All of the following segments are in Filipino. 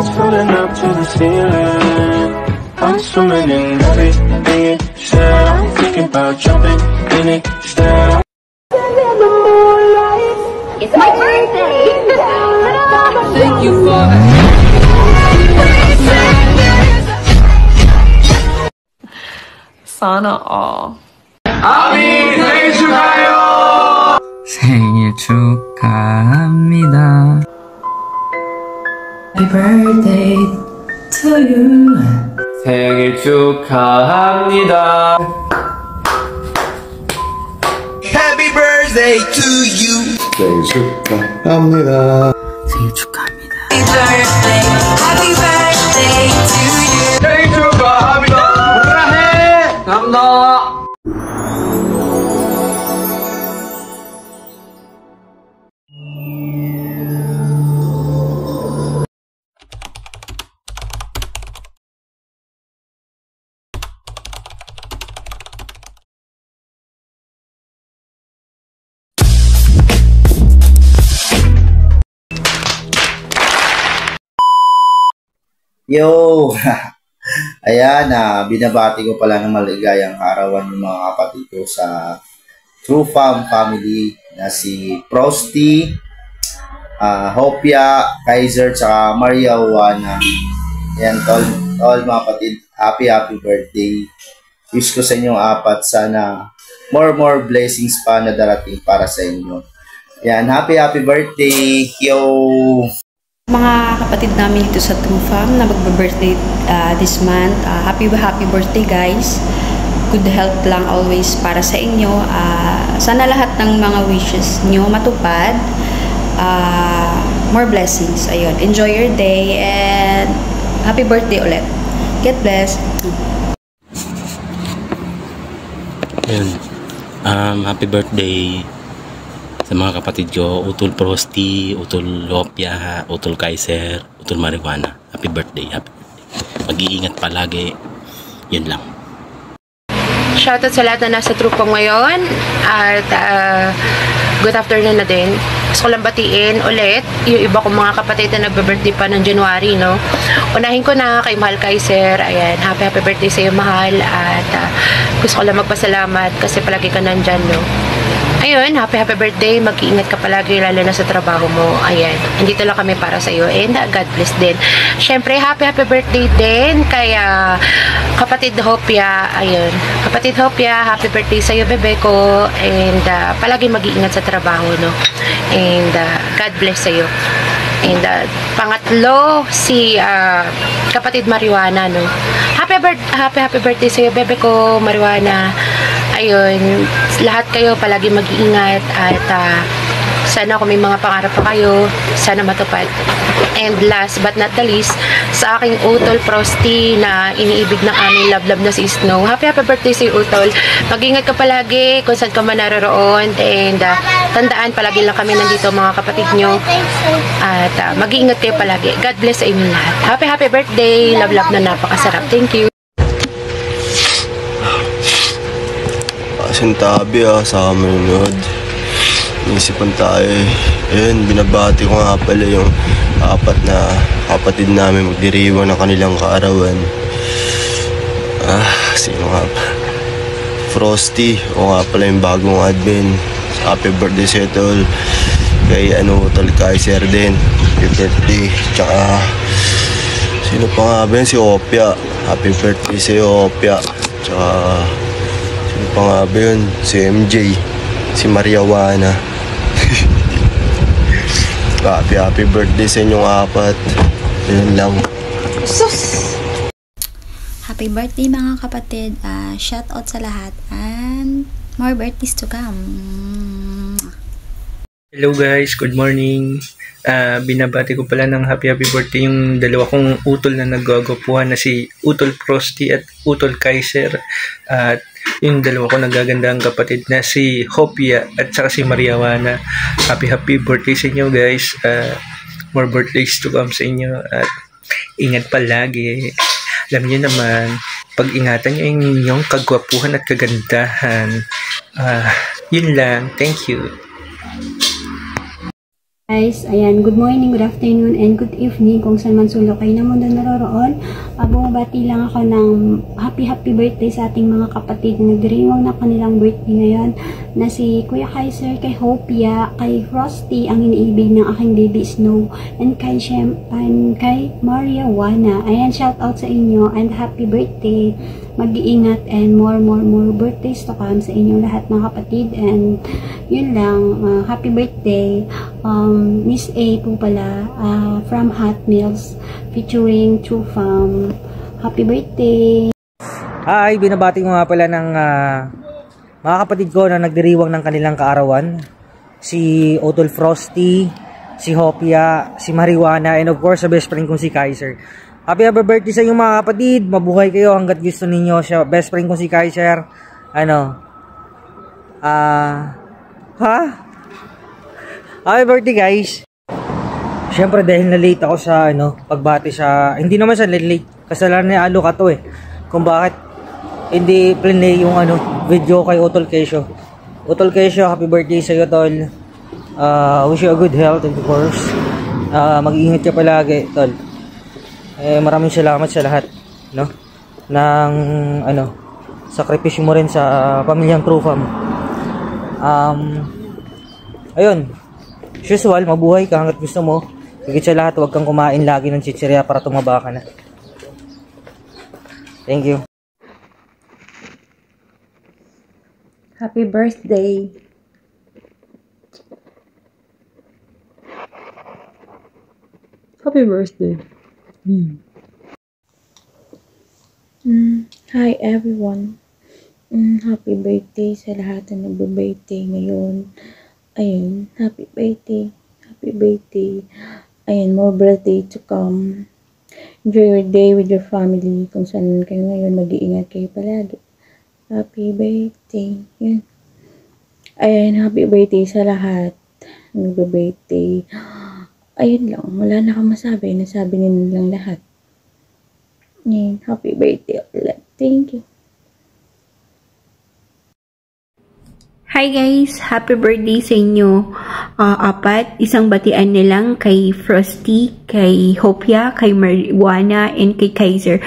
clouds floating up to the ceiling. I'm swimming in everything you said. I'm thinking about jumping in it instead. It's my birthday! Thank you for Sana all. 아미 생일 축하해요. 생일 축하합니다. Happy birthday to you. 생일 축하합니다. Happy birthday to you. 생일 축하합니다. 생일 축하합니다. Happy birthday to you. 생일 축하합니다. 사랑해. 감사합니다. Yo! Ayan, binabati ko pala ng maligayang kaarawan yung mga kapatid ko sa True Fam family na si Frosty, Hopia, Kaiser, tsaka Maria Juana. Ayan, all mga kapatid, happy birthday. Wish ko sa inyong apat, sana more blessings pa na darating para sa inyo. Ayan, happy birthday! Yo! Mga kapatid namin dito sa True Fam na magbe-birthday this month. Happy birthday guys. Good health lang always para sa inyo. Sana lahat ng mga wishes nyo matupad. More blessings. Ayun. Enjoy your day and happy birthday ulit. Get blessed. Ayun. Happy birthday sa mga kapatid ko, Utol Frosty, Utol Lopia, Utol Kaiser, Utol Marijuana. Happy birthday. Mag-iingat palagi. Yun lang. Shoutout sa lahat na nasa trupo ngayon. At good afternoon na din. Gusto ko lang batiin ulit yung iba kong mga kapatid na nagbe-birthday pa ng January, no? Unahin ko na kay Mahal Kaiser. Ayan, happy birthday sa iyo, Mahal. At gusto ko lang magpasalamat kasi palagi ka nandyan, no? Ayun, happy birthday. Mag-iingat ka palagi, lalo na sa trabaho mo. Ayan, andito lang kami para sa iyo. And God bless din. Syempre, happy birthday din kay kapatid Hopia. Ayun, kapatid Hopia, happy birthday sa iyo, bebe ko. And palagi mag-iingat sa trabaho, no? And God bless sa iyo. And pangatlo, si kapatid Marijuana, no? Happy birthday sa iyo, bebe ko, Marijuana. Ayun, lahat kayo palagi mag-iingat at sana kung may mga pangarap pa kayo, sana matupad. And last but not the least, sa aking Utol Frosty na iniibig ng aming love na si Snow. Happy birthday sa Utol. Mag-ingat ka palagi kung saan ka man naroroon. And tandaan, palagi lang kami nandito mga kapatid nyo. At mag-iingat kayo palagi. God bless sa inyo lahat. Happy birthday. Love na napakasarap. Thank you. Sintabi sa manonood. Isipan tayo Ayun, binabati ko nga pala yung apat na kapatid namin magdiriwang ng kanilang kaarawan. Sino nga pa? Frosty, o nga pala yung bagong admin. Happy birthday sa tol. Kay tol Kaiser din. Happy birthday. Tsaka sino pa nga ba yun? Si Opia. Happy birthday sa Opia. Tsaka sino pa nga ba yun? Si MJ. Si Maria Juana. Happy birthday sa inyong apat. Yun lang. Sus! Happy birthday mga kapatid. Shout out sa lahat and more birthdays to come. Hello guys, good morning. Binabati ko pala ng happy birthday yung dalawa kong utol na nagagapuhan na si Utol Frosty at Utol Kaiser. At yung dalawa ko nagagandang kapatid na si Hopia at saka si Maria Juana. Happy birthday sa inyo guys. More birthdays to come sa inyo at ingat palagi. Alam niyo naman, pag-ingatan niyo yung inyong kagwapuhan at kagandahan. Yun lang. Thank you. Guys, ayan, good morning, good afternoon, and good evening kung saan man sulok kayo na mundo naroroon. Bumabati lang ako ng happy birthday sa ating mga kapatid na nagdiriwang na kanilang birthday ngayon, na si Kuya Kaiser, kay Hopia, kay Frosty, ang iniibig ng aking baby Snow, and kay Maria Wana. Ayan, shout out sa inyo and happy birthday. Mag-iingat and more birthdays to come sa inyong lahat mga kapatid. And yun lang, happy birthday Miss A po pala, from Hot Meals featuring True Farm. Happy birthday. Hi, binabati ko nga pala ng mga kapatid ko na nagdiriwang ng kanilang kaarawan, si Utol Frosty, si Hopia, si Marijuana, and of course sa best friend kong si Kaiser. Happy birthday sa inyong mga kapatid. Mabuhay kayo hanggat gusto ninyo. Siya, best friend ko si Kaiser. Happy birthday, guys. Siyempre dahil na late ako sa pagbati sa, hindi naman sa late, kasalanan ni Alo ka to kung bakit hindi play yung video kay Utol Kesyo. Utol Kesyo, happy birthday sa iyo, tol. Wish you a good health, of course. Mag-iingat ka palagi, tol. Maraming salamat sa lahat ng sakripisyo mo rin sa pamilyang True Farm. Ayun, as usual, mabuhay ka hanggat gusto mo. Higit sa lahat, huwag kang kumain lagi ng chichirya para tumaba ka na. Thank you. Happy birthday. Happy birthday. Hi everyone. Happy birthday sa lahat na nagbe-birthday ngayon. Ayun, happy birthday. Happy birthday. Ayun, more birthday to come. Enjoy your day with your family. Kung saan kayo ngayon, mag-iingat kayo palagi. Happy birthday. Yun. Ayun, happy birthday sa lahat nagbe-birthday. Ayun lang, wala na akong masabi. Nasabi nilang lahat. Ayun, happy birthday ulit. Thank you. Hi guys! Happy birthday sa inyo. Apat, isang batian nilang kay Frosty, kay Hopia, kay Marijuana, and kay Kaiser.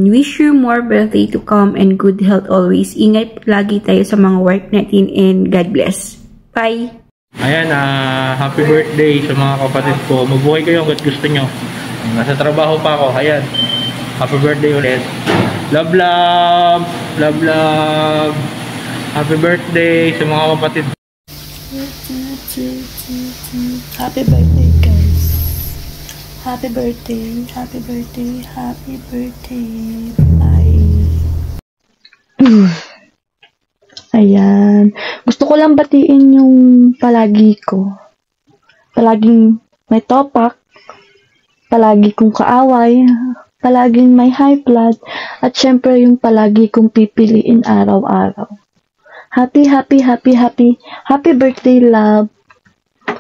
Wish you more birthday to come and good health always. Ingat lagi tayo sa mga work natin and God bless. Bye! Ayan, happy birthday sa mga kapatid ko. Mabuhay kayo hanggat gusto nyo. Nasa trabaho pa ako. Ayan, happy birthday ulit. Love, love! Love, love! Happy birthday sa mga kapatid. Happy birthday, guys. Happy birthday, happy birthday, happy birthday. Bye. Ayan. Gusto ko lang batiin yung palagi ko. Palaging may topak. Palagi kong kaaway. Palaging may high blood. At syempre yung palagi kong pipiliin araw-araw. Happy birthday, love.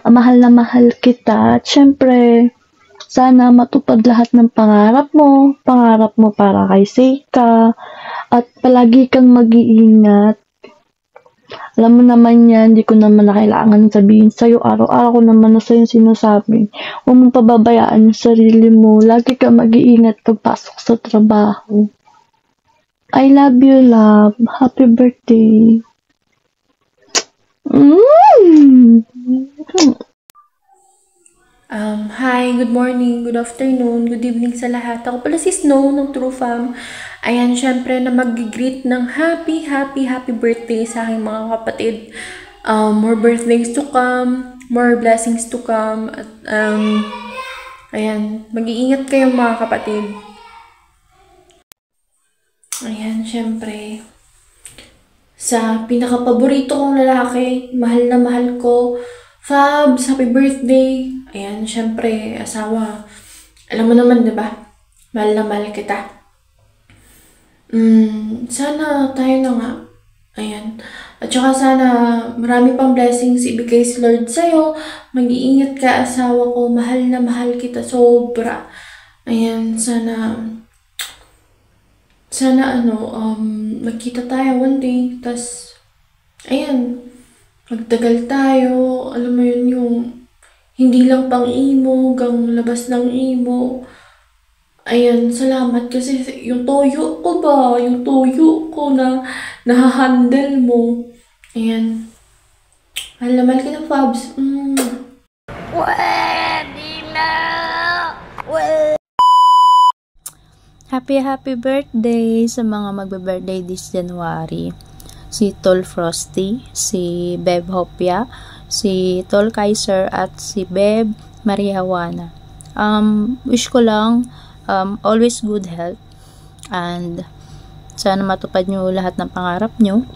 Mahal na mahal kita. At syempre, sana matupad lahat ng pangarap mo. Pangarap mo para kay Seika. At palagi kang mag-iingat. Alam mo naman yan, hindi ko naman na kailangan sabihin sa'yo. Araw-araw ko naman na sa'yo sinasabi. Huwag mong pababayaan yung sarili mo. Lagi kang mag-iingat pagpasok sa trabaho. I love you, love. Happy birthday. Hi, good morning, good afternoon, good evening sa lahat. Ako pala si Snow ng True Farm. Ayan, syempre na mag-greet ng happy birthday sa aking mga kapatid. More birthdays to come, more blessings to come. At, ayan, mag-iingat kayo mga kapatid. Ayan, syempre. Sa pinaka-paborito kong lalaki, mahal na mahal ko, Fabs, happy birthday. Ayan, syempre, asawa. Alam mo naman, diba? Mahal na mahal kita. Sana tayo na nga. Ayan. At saka sana marami pang blessings ibigay si Lord sa'yo. Mag-iingat ka, asawa ko. Mahal na mahal kita. Sobra. Ayan, sana magkita tayo one day. Tas, ayan, magtagal tayo. Alam mo yun, yung Hindi lang pang imo, gang labas ng imo. Ayan, salamat kasi yung toyo ko ba? Yung toyo ko na nahahandle mo. Ayan. Mahal kita, Fabs. Happy birthday sa mga magbe-birthday this January. Si Tol Frosty, si Beb Hopia, si Tol Kaiser at si Beb Mariawana. Wish ko lang always good health and sana matupad nyo lahat ng pangarap nyo.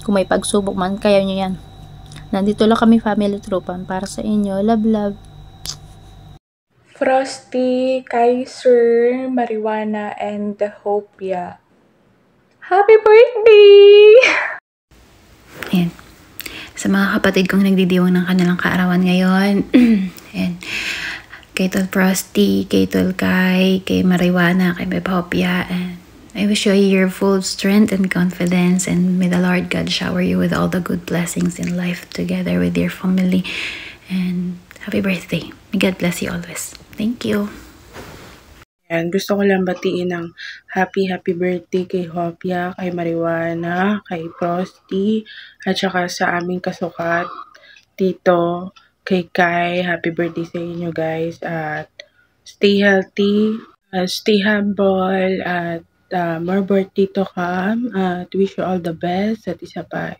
Kung may pagsubok man, kaya nyo yan. Nandito lang kami, Family Trupan, para sa inyo. Love, love. Frosty, Kaiser, Marijuana, and Hopia. Happy birthday! Ayan. Sa mga kapatid kong nagdidiwang ng kanilang kaarawan ngayon. Ayan. Kay Tol Frosty, kay Tol Kai, kay Marijuana, kay Beb Hopia, and I wish you a year full of strength and confidence, and may the Lord God shower you with all the good blessings in life together with your family. And happy birthday. May God bless you always. Thank you. And gusto ko lang batiin ng happy birthday kay Hopia, kay Marijuana, kay Frosty, at saka sa aming kasukat, Tito, kay Kai. Happy birthday sa inyo guys. At stay healthy, stay humble, at more birthday to come. At wish you all the best. At isa pa,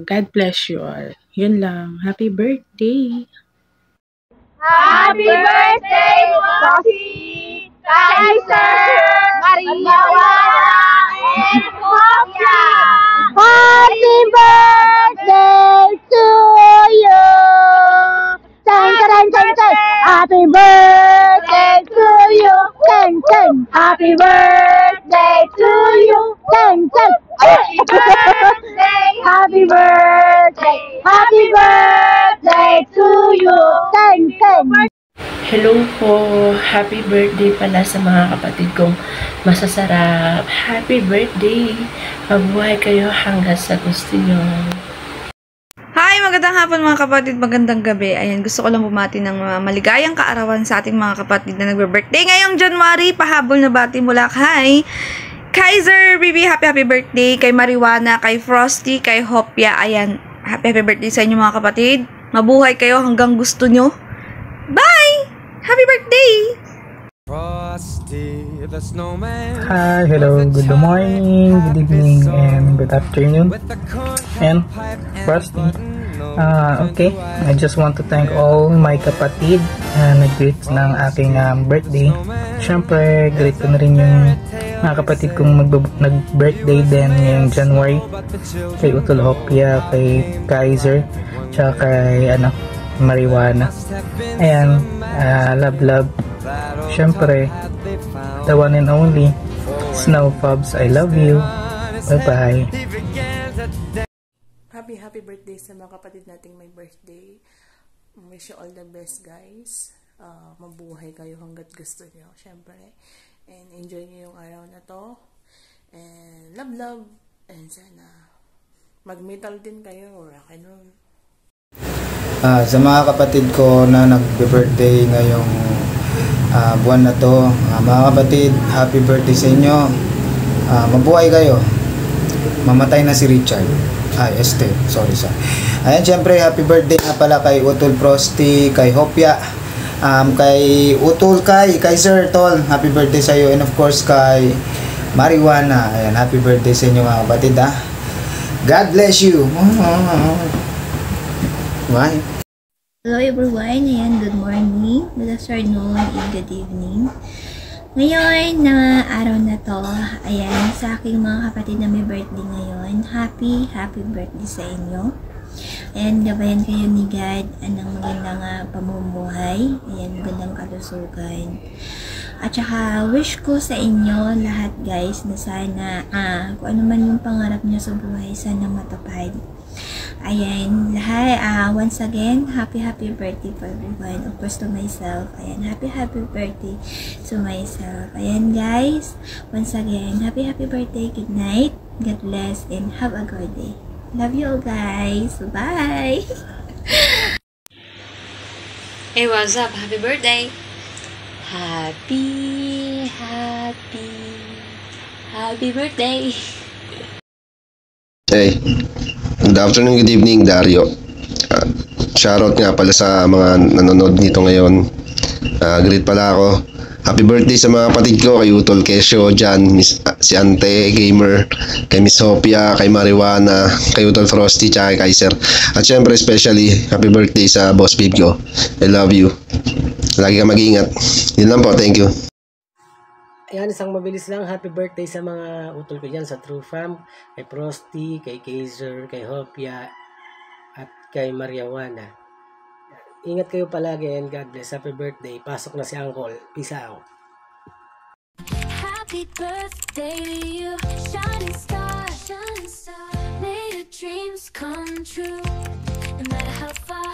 God bless you all. Yun lang. Happy birthday! Happy birthday, Frosty, Kaiser, Mariawana, and Hopia! Happy birthday to you! Happy birthday to you! Happy birthday to you! Happy birthday! Happy birthday! Happy birthday to you! Hello po! Happy birthday pala sa mga kapatid kong masasarap. Happy birthday! Mabuhay kayo hanggang sa gusto nyo. Hi! Magandang hapon mga kapatid, magandang gabi. Ayan, gusto ko lang bumati ng maligayang kaarawan sa ating mga kapatid na nagbe-birthday ngayong January. Pahabol na bati mula kay Kaiser, Bibi, happy birthday. Kay Marijuana, kay Frosty, kay Hopia. Ayan, happy birthday sa inyo mga kapatid. Mabuhay kayo hanggang gusto nyo. Bye! Happy birthday! Hi, hello, good morning, good evening, and good afternoon. And Frosty. Okay, I just want to thank all my kapatid na nag-greet ng aking birthday. Siyempre, greet ko na rin yung mga kapatid kong nag-birthday din ngayong January. Kay Utol Hopia, kay Kaiser, tsaka kay Marijuana. Ayan, love. Siyempre, the one and only Snow Fabs, I love you. Bye-bye. Happy birthday sa mga kapatid nating may birthday. Wish you all the best guys. Mabuhay kayo hanggat gusto nyo, syempre. And enjoy nyo yung araw na to. And love. And sana mag-metal din kayo or rock and roll. Sa mga kapatid ko na nag-birthday ngayong buwan na to, mga kapatid, happy birthday sa inyo. Mabuhay kayo. Mamatay na si Richard. Sorry. Ayan, syempre, happy birthday na pala kay Utol Frosty, kay Hopia, kay Utol kay Sir Tol, happy birthday sa iyo, and of course kay Marijuana. Ayan, happy birthday sa inyo mga kapatid ha. God bless you. Bye. Hello everyone, ayan, good morning, good afternoon, and good evening. Ngayon na araw na to, ayan, sa aking mga kapatid na may birthday ngayon, happy birthday sa inyo. Ayan, gabayan kayo ni God ng magandang pamumuhay, ayan, magandang kalusugan. At saka, wish ko sa inyo lahat guys na sana, kung ano man yung pangarap nyo sa buhay, sana matupad. Ayan, lahat, once again, happy birthday for everyone. Of course, to myself. Ayan, happy birthday to myself. Ayan, guys, once again, happy birthday, good night, God bless, and have a good day. Love you all guys. Bye! Hey, what's up? Happy birthday! Happy birthday! Hey, good afternoon, good evening, Dario. Shoutout nga pala sa mga nanonood nito ngayon. Greet pala ako. Happy birthday sa mga kapatid ko, kay Utol Kesyo, Jan, si Ante Gamer, kay Miss Hopia, kay Marijuana, kay Utol Frosty, tsaka kay Kaiser. At syempre, especially, happy birthday sa boss babe ko. I love you. Lagi ka mag-iingat. Yun lang po, thank you. Ayan, isang mabilis lang. Happy birthday sa mga utol ko dyan sa True Fam. Kay Frosty, kay Kaiser, kay Hopia, at kay Marijuana. Ingat kayo palagi and God bless. Happy birthday. Pasok na si Uncle. Peace out. Happy birthday to you, shining star. May your dreams come true, no matter how far